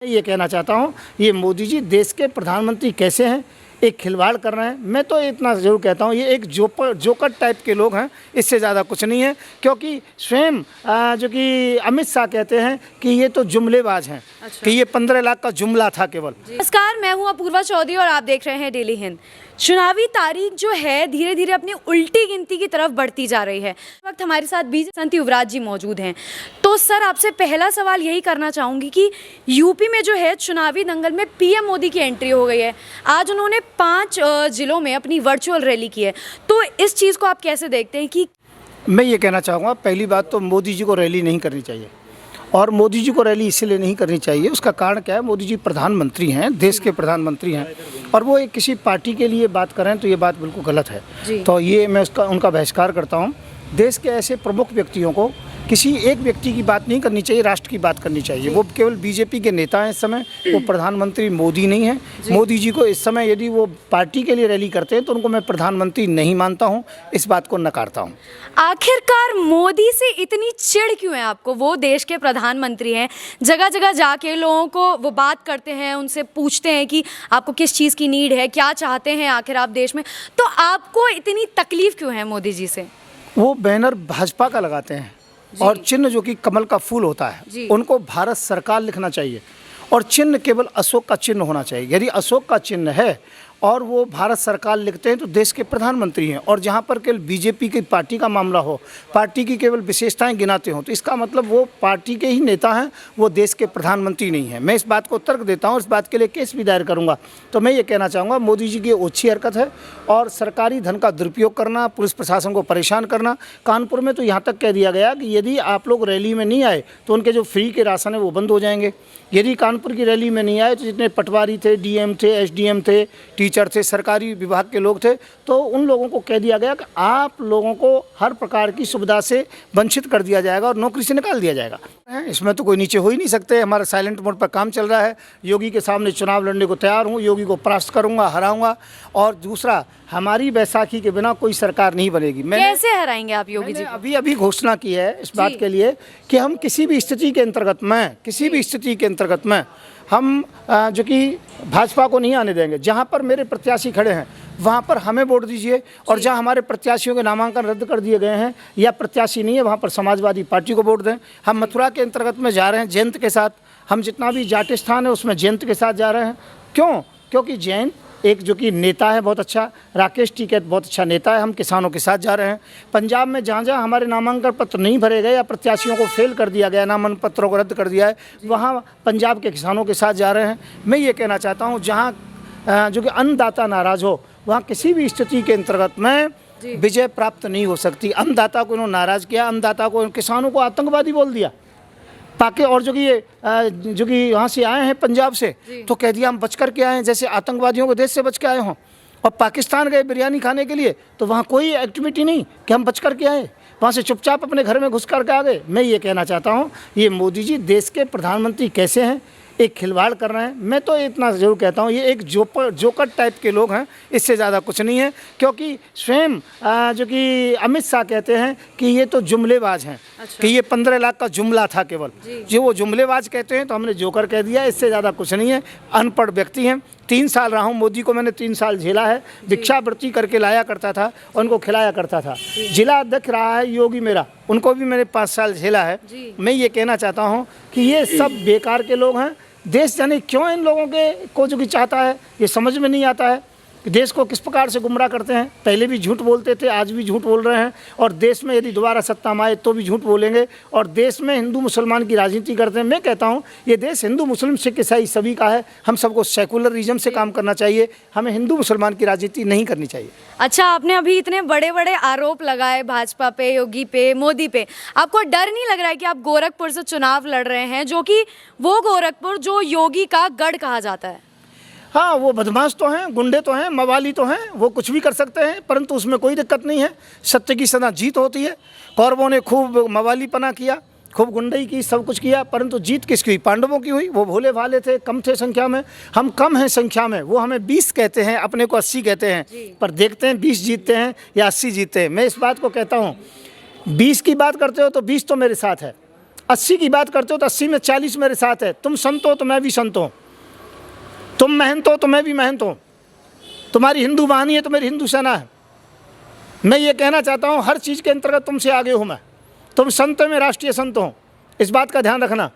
ये कहना चाहता हूँ, ये मोदी जी देश के प्रधानमंत्री कैसे हैं, एक खिलवाड़ कर रहे हैं। मैं तो इतना ज़रूर कहता हूँ, ये एक जोकर टाइप के लोग हैं, इससे ज़्यादा कुछ नहीं है। क्योंकि स्वयं जो कि अमित शाह कहते हैं कि ये तो जुमलेबाज हैं। अच्छा। कि ये 15 लाख का जुमला था केवल। नमस्कार, मैं हूँ अपूर्वा चौधरी और आप देख रहे हैं डेली हिंद। चुनावी तारीख जो है धीरे धीरे अपनी उल्टी गिनती की तरफ बढ़ती जा रही है। इस वक्त हमारे साथ बीजेपी संत युवराज जी मौजूद हैं। तो सर, आपसे पहला सवाल यही करना चाहूँगी कि यूपी में जो है चुनावी दंगल में पीएम मोदी की एंट्री हो गई है। आज उन्होंने 5 जिलों में अपनी वर्चुअल रैली की है। तो इस चीज़ को आप कैसे देखते हैं? कि मैं ये कहना चाहूँगा, पहली बात तो मोदी जी को रैली नहीं करनी चाहिए। और मोदी जी को रैली इसलिए नहीं करनी चाहिए, उसका कारण क्या है? मोदी जी प्रधानमंत्री हैं, देश के प्रधानमंत्री हैं, और वो एक किसी पार्टी के लिए बात करें तो ये बात बिल्कुल गलत है। तो ये मैं उनका बहिष्कार करता हूँ। देश के ऐसे प्रमुख व्यक्तियों को किसी एक व्यक्ति की बात नहीं करनी चाहिए, राष्ट्र की बात करनी चाहिए। वो केवल बीजेपी के नेता हैं इस समय, वो प्रधानमंत्री मोदी नहीं है। मोदी जी को इस समय यदि वो पार्टी के लिए रैली करते हैं तो उनको मैं प्रधानमंत्री नहीं मानता हूं, इस बात को नकारता हूं। आखिरकार मोदी से इतनी चिढ़ क्यों है आपको? वो देश के प्रधानमंत्री हैं, जगह जगह जाके लोगों को वो बात करते हैं, उनसे पूछते हैं कि आपको किस चीज़ की नीड है, क्या चाहते हैं आखिर आप देश में। तो आपको इतनी तकलीफ क्यों है मोदी जी से? वो बैनर भाजपा का लगाते हैं और चिन्ह जो कि कमल का फूल होता है, उनको भारत सरकार लिखना चाहिए, और चिन्ह केवल अशोक का चिन्ह होना चाहिए। यदि अशोक का चिन्ह है और वो भारत सरकार लिखते हैं तो देश के प्रधानमंत्री हैं। और जहाँ पर केवल बीजेपी की पार्टी का मामला हो, पार्टी की केवल विशेषताएं गिनाते हो, तो इसका मतलब वो पार्टी के ही नेता हैं, वो देश के प्रधानमंत्री नहीं हैं। मैं इस बात को तर्क देता हूँ, इस बात के लिए केस भी दायर करूँगा। तो मैं ये कहना चाहूँगा, मोदी जी की ओछी हरकत है और सरकारी धन का दुरुपयोग करना, पुलिस प्रशासन को परेशान करना। कानपुर में तो यहाँ तक कह दिया गया कि यदि आप लोग रैली में नहीं आए तो उनके जो फ्री के राशन है वो बंद हो जाएंगे। यदि कानपुर की रैली में नहीं आए तो जितने पटवारी थे, डीएम थे, एसडीएम थे, टीचर थे, सरकारी विभाग के लोग थे, तो उन लोगों को कह दिया गया कि आप लोगों को हर प्रकार की सुविधा से वंचित कर दिया जाएगा और नौकरी से निकाल दिया जाएगा। इसमें तो कोई नीचे हो ही नहीं सकते। हमारा साइलेंट मोड पर काम चल रहा है। योगी के सामने चुनाव लड़ने को तैयार हूँ, योगी को परास्त करूँगा, हराऊँगा। और दूसरा, हमारी बैसाखी के बिना कोई सरकार नहीं बनेगी। कैसे हराएंगे आप योगी जी? अभी घोषणा की है इस बात के लिए कि हम किसी भी स्थिति के अंतर्गत में हम जो कि भाजपा को नहीं आने देंगे। जहां पर मेरे प्रत्याशी खड़े हैं वहां पर हमें वोट दीजिए, और जहां हमारे प्रत्याशियों के नामांकन रद्द कर दिए गए हैं या प्रत्याशी नहीं है वहां पर समाजवादी पार्टी को वोट दें। हम मथुरा के अंतर्गत में जा रहे हैं जयंत के साथ, हम जितना भी जाट स्थान है उसमें जयंत के साथ जा रहे हैं। क्यों? क्योंकि जयंत एक जो कि नेता है बहुत अच्छा, राकेश टिकैत बहुत अच्छा नेता है। हम किसानों के साथ जा रहे हैं। पंजाब में जहाँ जहाँ हमारे नामांकन पत्र नहीं भरे गए या प्रत्याशियों को फेल कर दिया गया, नामांकन पत्रों को रद्द कर दिया है, वहाँ पंजाब के किसानों के साथ जा रहे हैं। मैं ये कहना चाहता हूँ, जहाँ जो कि अन्नदाता नाराज़ हो वहाँ किसी भी स्थिति के अंतर्गत में विजय प्राप्त नहीं हो सकती। अन्नदाता को इन्होंने नाराज़ किया, अन्नदाता को, किसानों को आतंकवादी बोल दिया पाके। और जो कि यहाँ से आए हैं पंजाब से, तो कह दिया हम बच कर के आए हैं, जैसे आतंकवादियों को देश से बच के आए हों। और पाकिस्तान गए बिरयानी खाने के लिए तो वहाँ कोई एक्टिविटी नहीं कि हम बच कर के आए, वहाँ से चुपचाप अपने घर में घुस कर के आ गए। मैं ये कहना चाहता हूँ, ये मोदी जी देश के प्रधानमंत्री कैसे हैं, एक खिलवाड़ कर रहे हैं। मैं तो इतना ज़रूर कहता हूँ, ये एक जोकर टाइप के लोग हैं, इससे ज़्यादा कुछ नहीं है। क्योंकि स्वयं जो कि अमित शाह कहते हैं कि ये तो जुमलेबाज हैं। अच्छा। कि ये 15 लाख का जुमला था केवल। जो वो जुमलेबाज कहते हैं तो हमने जोकर कह दिया, इससे ज़्यादा कुछ नहीं है। अनपढ़ व्यक्ति हैं। 3 साल रहा हूँ, मोदी को मैंने 3 साल झेला है। भिक्षावृत्ति करके लाया करता था और उनको खिलाया करता था। जिला अध्यक्ष रहा है योगी मेरा, उनको भी मैंने 5 साल झेला है। मैं ये कहना चाहता हूँ कि ये सब बेकार के लोग हैं। देश जाने क्यों इन लोगों को जो कि चाहता है, ये समझ में नहीं आता है कि देश को किस प्रकार से गुमराह करते हैं। पहले भी झूठ बोलते थे, आज भी झूठ बोल रहे हैं, और देश में यदि दोबारा सत्ता में आए तो भी झूठ बोलेंगे। और देश में हिंदू मुसलमान की राजनीति करते हैं। मैं कहता हूँ ये देश हिंदू मुस्लिम सिख ईसाई सभी का है। हम सबको सेकुलरिज्म से काम करना चाहिए, हमें हिंदू मुसलमान की राजनीति नहीं करनी चाहिए। अच्छा, आपने अभी इतने बड़े बड़े आरोप लगाए भाजपा पे, योगी पे, मोदी पे, आपको डर नहीं लग रहा है कि आप गोरखपुर से चुनाव लड़ रहे हैं, जो कि वो गोरखपुर जो योगी का गढ़ कहा जाता है? हाँ, वो बदमाश तो हैं, गुंडे तो हैं, मवाली तो हैं, वो कुछ भी कर सकते हैं, परंतु उसमें कोई दिक्कत नहीं है। सत्य की सदा जीत होती है। कौरवों ने खूब मवालीपना किया, खूब गुंडई की, सब कुछ किया, परंतु जीत किसकी हुई? पांडवों की हुई। वो भोले भाले थे, कम थे संख्या में, हम कम हैं संख्या में। वो हमें 20 कहते हैं, अपने को 80 कहते हैं, पर देखते हैं 20 जीतते हैं या 80 जीतते हैं। मैं इस बात को कहता हूँ, 20 की बात करते हो तो 20 तो मेरे साथ है, 80 की बात करते हो तो 80 में 40 मेरे साथ है। तुम संत हो तो मैं भी संत हूँ, तुम महंत हो तो मैं भी महंत हूँ, तुम्हारी हिंदू वाहिनी है तो मेरी हिंदू सेना है। मैं ये कहना चाहता हूँ हर चीज़ के अंतर्गत तुमसे आगे हूँ मैं। तुम संत में राष्ट्रीय संत हो, इस बात का ध्यान रखना।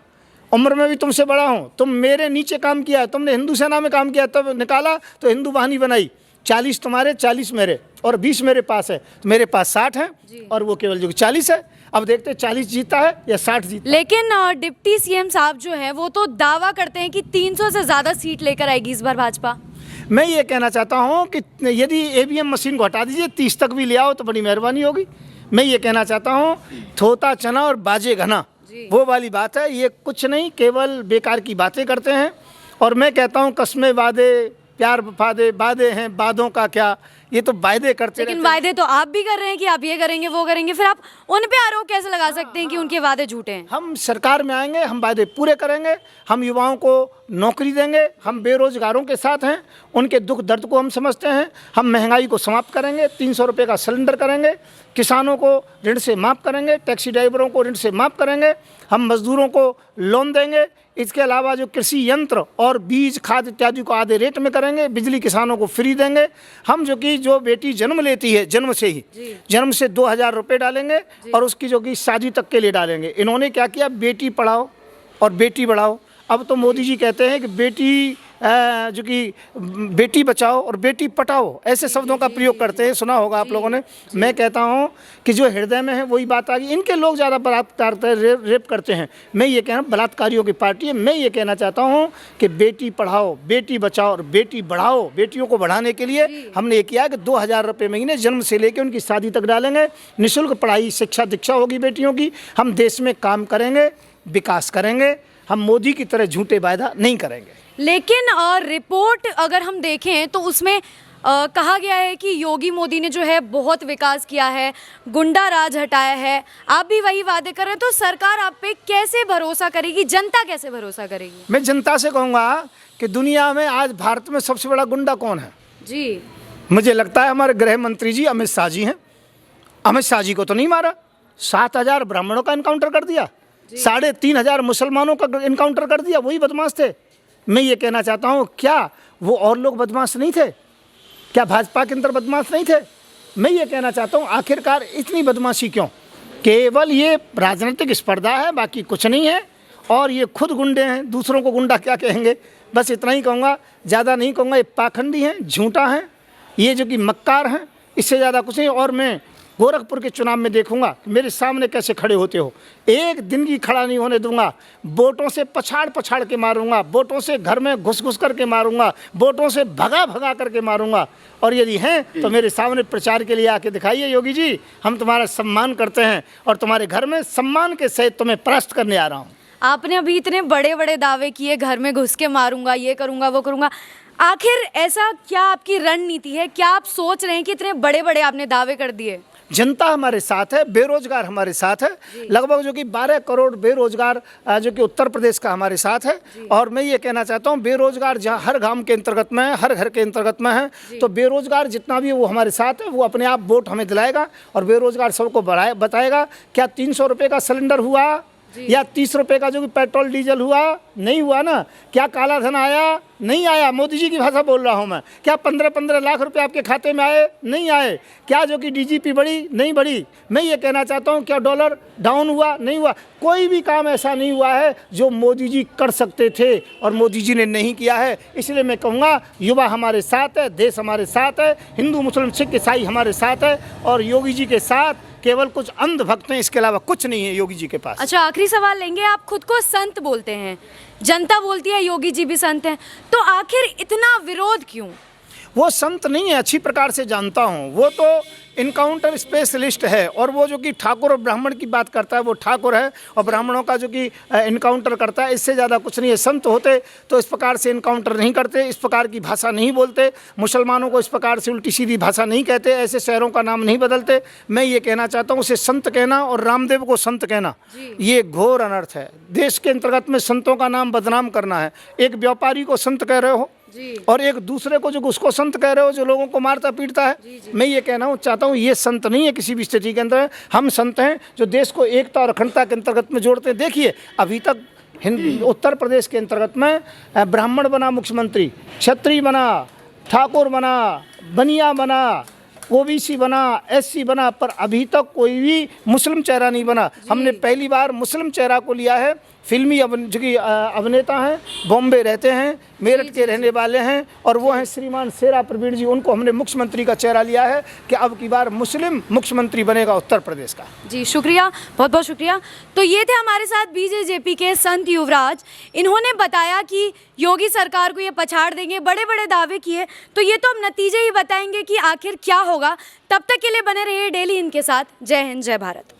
उम्र में भी तुमसे बड़ा हूँ, तुम मेरे नीचे काम किया है, तुमने हिंदू सेना में काम किया तब निकाला तो हिंदू वाहिनी बनाई। 40 तुम्हारे, 40 मेरे और 20 मेरे पास है। तो मेरे पास 60 है और वो केवल जो 40 है। अब देखते हैं 40 जीता है या 60 जीता। लेकिन डिप्टी सीएम साहब जो हैं वो तो दावा करते हैं कि 300 से ज़्यादा सीट लेकर आएगी इस बार भाजपा। मैं ये कहना चाहता हूँ कि यदि ईवीएम मशीन को हटा दीजिए, 30 तक भी ले आओ तो बड़ी मेहरबानी होगी। मैं ये कहना चाहता हूँ थोता चना और बाजे घना, वो वाली बात है। ये कुछ नहीं, केवल बेकार की बातें करते हैं। और मैं कहता हूँ कस्में वादे प्यार वफादे वादे हैं, वादों का क्या, ये तो वायदे करते लेकिन रहते हैं। वायदे तो आप भी कर रहे हैं कि आप ये करेंगे वो करेंगे, फिर आप उन पे आरोप कैसे लगा सकते हैं कि उनके वादे झूठे हैं? हम सरकार में आएंगे, हम वादे पूरे करेंगे, हम युवाओं को नौकरी देंगे, हम बेरोजगारों के साथ हैं, उनके दुख दर्द को हम समझते हैं, हम महंगाई को समाप्त करेंगे, 300 रुपये का सिलेंडर करेंगे, किसानों को ऋण से माफ़ करेंगे, टैक्सी ड्राइवरों को ऋण से माफ़ करेंगे, हम मजदूरों को लोन देंगे। इसके अलावा जो कृषि यंत्र और बीज खाद इत्यादि को आधे रेट में करेंगे, बिजली किसानों को फ्री देंगे। हम जो बेटी जन्म लेती है जन्म से ही, जन्म से 2000 रुपये डालेंगे और उसकी जो कि शादी तक के लिए डालेंगे। इन्होंने क्या किया, बेटी पढ़ाओ और बेटी बढ़ाओ। अब तो मोदी जी कहते हैं कि बेटी जो कि बेटी बचाओ और बेटी पटाओ, ऐसे शब्दों का प्रयोग करते हैं, सुना होगा आप लोगों ने। मैं कहता हूं कि जो हृदय में है वही बात आ गई। इनके लोग ज़्यादा बलात्कार करते हैं, रेप करते हैं। मैं ये कह रहा हूँ बलात्कारियों की पार्टी है। मैं ये कहना चाहता हूँ कि बेटी पढ़ाओ, बेटी बचाओ और बेटी बढ़ाओ। बेटियों को बढ़ाने के लिए हमने ये किया कि 2000 रुपये महीने जन्म से लेकर उनकी शादी तक डालेंगे। निःशुल्क पढ़ाई शिक्षा दीक्षा होगी बेटियों की। हम देश में काम करेंगे, विकास करेंगे, हम मोदी की तरह झूठे वायदा नहीं करेंगे। लेकिन रिपोर्ट अगर हम देखें तो उसमें कहा गया है कि योगी मोदी ने जो है बहुत विकास किया है, गुंडा राज हटाया है। आप भी वही वादे कर रहे हैं, तो सरकार आप पे कैसे भरोसा करेगी, जनता कैसे भरोसा करेगी? मैं जनता से कहूँगा कि दुनिया में आज भारत में सबसे बड़ा गुंडा कौन है? जी, मुझे लगता है हमारे गृह मंत्री जी अमित शाह जी हैं। अमित शाह जी को तो नहीं मारा, 7000 ब्राह्मणों का इनकाउंटर कर दिया, 3500 मुसलमानों का इनकाउंटर कर दिया, वही बदमाश थे। मैं ये कहना चाहता हूँ क्या वो और लोग बदमाश नहीं थे? क्या भाजपा के अंदर बदमाश नहीं थे? मैं ये कहना चाहता हूँ आखिरकार इतनी बदमाशी क्यों? केवल ये राजनीतिक स्पर्धा है, बाकी कुछ नहीं है। और ये खुद गुंडे हैं, दूसरों को गुंडा क्या कहेंगे? बस इतना ही कहूँगा, ज़्यादा नहीं कहूँगा। ये पाखंडी हैं, झूठा हैं, ये जो कि मक्कार हैं, इससे ज़्यादा कुछ नहीं। और मैं गोरखपुर के चुनाव में देखूंगा कि मेरे सामने कैसे खड़े होते हो। एक दिन की खड़ा नहीं होने दूंगा। वोटों से पछाड़ के मारूंगा, वोटों से घर में घुस करके मारूंगा, वोटों से भगा करके मारूंगा। और यदि हैं तो मेरे सामने प्रचार के लिए आके दिखाइए, योगी जी हम तुम्हारा सम्मान करते हैं और तुम्हारे घर में सम्मान के सहित तुम्हें परास्त करने आ रहा हूँ। आपने अभी इतने बड़े बड़े दावे किए, घर में घुस के मारूंगा, ये करूंगा वो करूंगा। आखिर ऐसा क्या आपकी रणनीति है? क्या आप सोच रहे हैं कि इतने बड़े बड़े आपने दावे कर दिए? जनता हमारे साथ है, बेरोजगार हमारे साथ है, लगभग जो कि 12 करोड़ बेरोजगार जो कि उत्तर प्रदेश का हमारे साथ है। और मैं ये कहना चाहता हूँ बेरोजगार जहाँ हर गांव के अंतर्गत में है, हर घर के अंतर्गत में है, तो बेरोजगार जितना भी वो हमारे साथ है, वो अपने आप वोट हमें दिलाएगा और बेरोजगार सबको बताएगा। क्या 300 रुपये का सिलेंडर हुआ या 30 रुपये का जो कि पेट्रोल डीजल हुआ? नहीं हुआ ना। क्या काला धन आया? नहीं आया। मोदी जी की भाषा बोल रहा हूँ मैं। क्या 15-15 लाख रुपए आपके खाते में आए? नहीं आए। क्या जो कि डीजीपी बढ़ी? नहीं बढ़ी। मैं ये कहना चाहता हूँ क्या डॉलर डाउन हुआ? नहीं हुआ। कोई भी काम ऐसा नहीं हुआ है जो मोदी जी कर सकते थे और मोदी जी ने नहीं किया है। इसलिए मैं कहूँगा युवा हमारे साथ है, देश हमारे साथ है, हिंदू मुस्लिम सिख ईसाई हमारे साथ है और योगी जी के साथ केवल कुछ अंधभक्त हैं, इसके अलावा कुछ नहीं है योगी जी के पास। अच्छा, आखिरी सवाल लेंगे। आप खुद को संत बोलते हैं, जनता बोलती है योगी जी भी संत हैं, तो आखिर इतना विरोध क्यों? वो संत नहीं है, अच्छी प्रकार से जानता हूँ। वो तो इनकाउंटर स्पेशलिस्ट है और वो जो कि ठाकुर और ब्राह्मण की बात करता है वो ठाकुर है और ब्राह्मणों का जो कि इनकाउंटर करता है, इससे ज़्यादा कुछ नहीं है। संत होते तो इस प्रकार से इनकाउंटर नहीं करते, इस प्रकार की भाषा नहीं बोलते, मुसलमानों को इस प्रकार से उल्टी सीधी भाषा नहीं कहते, ऐसे शहरों का नाम नहीं बदलते। मैं ये कहना चाहता हूँ उसे संत कहना और रामदेव को संत कहना ये घोर अनर्थ है। देश के अंतर्गत में संतों का नाम बदनाम करना है। एक व्यापारी को संत कह रहे हो, और एक दूसरे को जो उसको संत कह रहे हो, जो लोगों को मारता पीटता है। मैं ये कहना चाहता हूँ, ये संत नहीं है किसी भी स्थिति के अंदर। हम संत हैं जो देश को एकता और अखंडता के अंतर्गत में जोड़ते हैं। देखिए अभी तक उत्तर प्रदेश के अंतर्गत में ब्राह्मण बना मुख्यमंत्री, क्षत्रिय बना, ठाकुर बना, बनिया बना, ओबीसी बना, एससी बना, पर अभी तक कोई भी मुस्लिम चेहरा नहीं बना। हमने पहली बार मुस्लिम चेहरा को लिया है। फिल्मी जो कि अभिनेता हैं, बॉम्बे रहते हैं, मेरठ के रहने वाले हैं, और वो हैं श्रीमान शेरा प्रवीण जी। उनको हमने मुख्यमंत्री का चेहरा लिया है कि अब की बार मुस्लिम मुख्यमंत्री बनेगा उत्तर प्रदेश का। जी शुक्रिया, बहुत बहुत शुक्रिया। तो ये थे हमारे साथ बीजेजेपी के संत युवराज। इन्होंने बताया कि योगी सरकार को ये पछाड़ देंगे, बड़े बड़े दावे किए। तो ये तो हम नतीजे ही बताएंगे कि आखिर क्या होगा। तब तक के लिए बने रहिए डेली हिंद के साथ। जय हिंद, जय भारत।